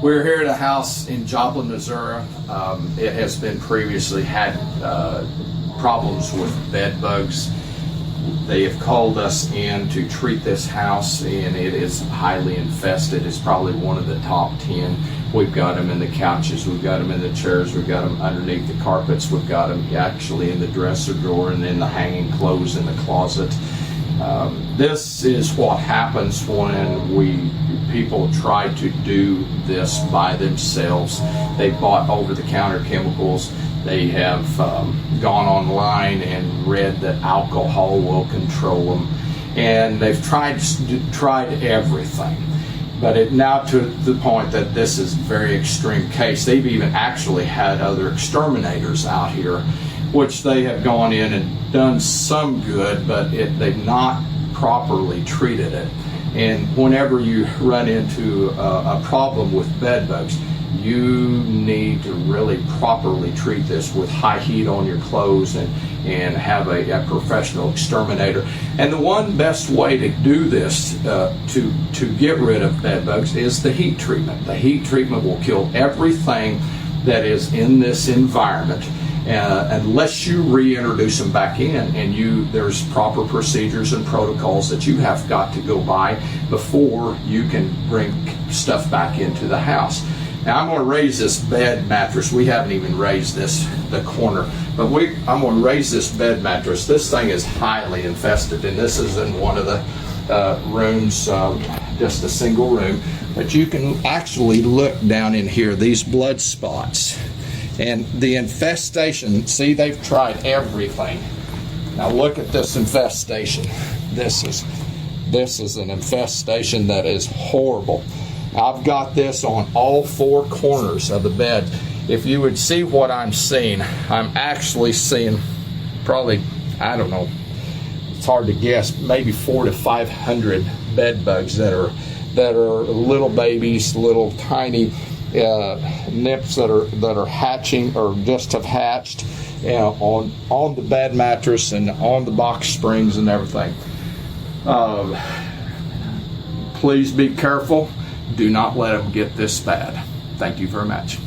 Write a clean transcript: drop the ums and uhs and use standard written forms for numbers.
We're here at a house in Joplin, Missouri. It has been previously had problems with bed bugs. They have called us in to treat this house, and it is highly infested. It's probably one of the top 10. We've got them in the couches, we've got them in the chairs, we've got them underneath the carpets, we've got them actually in the dresser drawer and in the hanging clothes in the closet. This is what happens when people try to do this by themselves. They bought over-the-counter chemicals. They have gone online and read that alcohol will control them, and they've tried everything. But it now to the point that this is a very extreme case. They've even actually had other exterminators out here, which they have gone in and done some good, but they've not properly treated it. And whenever you run into a problem with bed bugs, you need to really properly treat this with high heat on your clothes and have a professional exterminator. And the one best way to do this to get rid of bed bugs is the heat treatment. The heat treatment will kill everything that is in this environment. Unless you reintroduce them back in, and there's proper procedures and protocols that you have got to go by before you can bring stuff back into the house. Now I'm going to raise this bed mattress. We haven't even raised the corner, but I'm going to raise this bed mattress. This thing is highly infested, and this is in one of the rooms, just a single room. But you can actually look down in here, these blood spots. And the infestation, see, they've tried everything. Now look at this infestation. This is an infestation that is horrible. I've got this on all four corners of the bed. If you would see what I'm seeing, I'm actually seeing probably, I don't know, it's hard to guess, maybe 400 to 500 bed bugs that are little babies, little tiny nymphs that are hatching or just have hatched on the bed mattress and on the box springs and everything. Please be careful. Do not let them get this bad. Thank you very much.